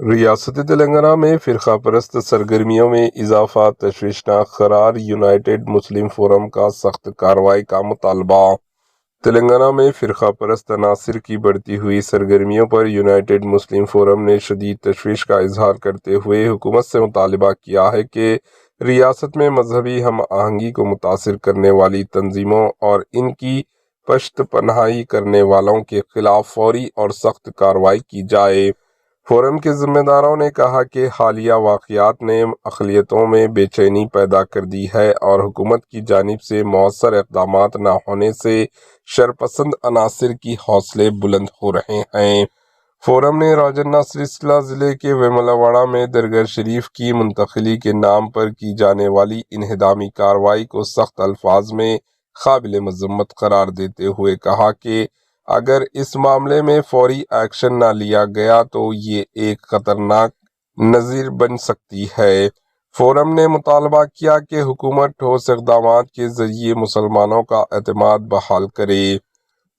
ریاست تلنگانہ میں فرقہ پرست سرگرمیوں میں اضافہ تشویشناک قرار، یونائیٹڈ مسلم فورم کا سخت کارروائی کا مطالبہ۔ تلنگانہ میں فرقہ پرست عناصر کی بڑھتی ہوئی سرگرمیوں پر یونائیٹڈ مسلم فورم نے شدید تشویش کا اظہار کرتے ہوئے حکومت سے مطالبہ کیا ہے کہ ریاست میں مذہبی ہم آہنگی کو متاثر کرنے والی تنظیموں اور ان کی پشت پناہی کرنے والوں کے خلاف فوری اور سخت کارروائی کی جائے۔ فورم کے ذمہ داروں نے کہا کہ حالیہ واقعات نے اقلیتوں میں بے چینی پیدا کر دی ہے اور حکومت کی جانب سے مؤثر اقدامات نہ ہونے سے شرپسند عناصر کی حوصلے بلند ہو رہے ہیں۔ فورم نے راجنا سرسیلا ضلع کے ویملا واڑہ میں درگاہ شریف کی منتقلی کے نام پر کی جانے والی انہدامی کارروائی کو سخت الفاظ میں قابل مذمت قرار دیتے ہوئے کہا کہ اگر اس معاملے میں فوری ایکشن نہ لیا گیا تو یہ ایک خطرناک نظیر بن سکتی ہے۔ فورم نے مطالبہ کیا کہ حکومت ٹھوس اقدامات کے ذریعے مسلمانوں کا اعتماد بحال کرے۔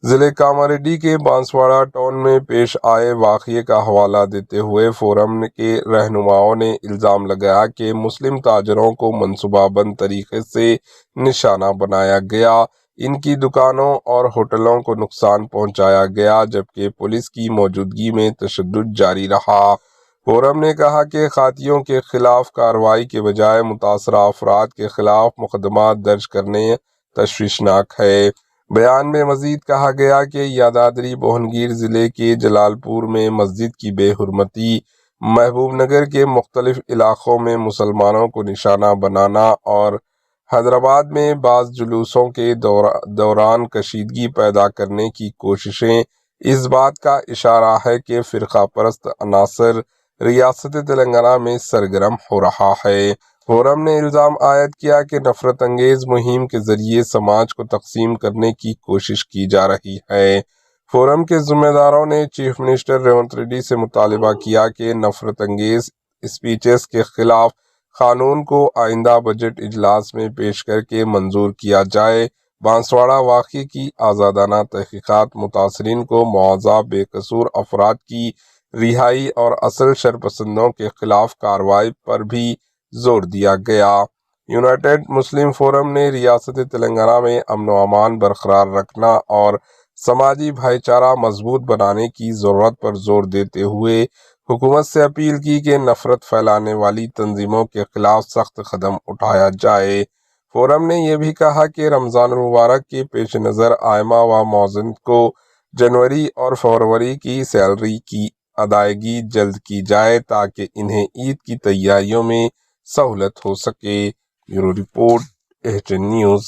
ضلع کاماریڈی کے بانسواڑہ ٹاؤن میں پیش آئے واقعے کا حوالہ دیتے ہوئے فورم کے رہنماؤں نے الزام لگایا کہ مسلم تاجروں کو منصوبہ بند طریقے سے نشانہ بنایا گیا، ان کی دکانوں اور ہوٹلوں کو نقصان پہنچایا گیا، جبکہ پولیس کی موجودگی میں تشدد جاری رہا۔ فورم نے کہا کہ قاطیوں کے خلاف کارروائی کے بجائے متاثرہ افراد کے خلاف مقدمات درج کرنے تشویشناک ہے۔ بیان میں مزید کہا گیا کہ یادادری بھونگیر ضلع کے جلال پور میں مسجد کی بے حرمتی، محبوب نگر کے مختلف علاقوں میں مسلمانوں کو نشانہ بنانا اور حیدرآباد میں بعض جلوسوں کے دوران کشیدگی پیدا کرنے کی کوششیں اس بات کا اشارہ ہے کہ فرقہ پرست عناصر ریاست تلنگانہ میں سرگرم ہو رہا ہے۔ فورم نے الزام عائد کیا کہ نفرت انگیز مہم کے ذریعے سماج کو تقسیم کرنے کی کوشش کی جا رہی ہے۔ فورم کے ذمہ داروں نے چیف منسٹر ریونت ریڈی سے مطالبہ کیا کہ نفرت انگیز اسپیچز کے خلاف قانون کو آئندہ بجٹ اجلاس میں پیش کر کے منظور کیا جائے۔ بانسواڑہ واقعے کی آزادانہ تحقیقات، متاثرین کو معاوضہ، بے قصور افراد کی رہائی اور اصل شرپسندوں کے خلاف کارروائی پر بھی زور دیا گیا۔ یونائیٹڈ مسلم فورم نے ریاست تلنگانہ میں امن و امان برقرار رکھنا اور سماجی بھائی چارہ مضبوط بنانے کی ضرورت پر زور دیتے ہوئے حکومت سے اپیل کی کہ نفرت پھیلانے والی تنظیموں کے خلاف سخت قدم اٹھایا جائے۔ فورم نے یہ بھی کہا کہ رمضان المبارک کے پیش نظر ائمہ و مؤذنین کو جنوری اور فروری کی سیلری کی ادائیگی جلد کی جائے تاکہ انہیں عید کی تیاریوں میں سہولت ہو سکے۔ Bureau report, H N news.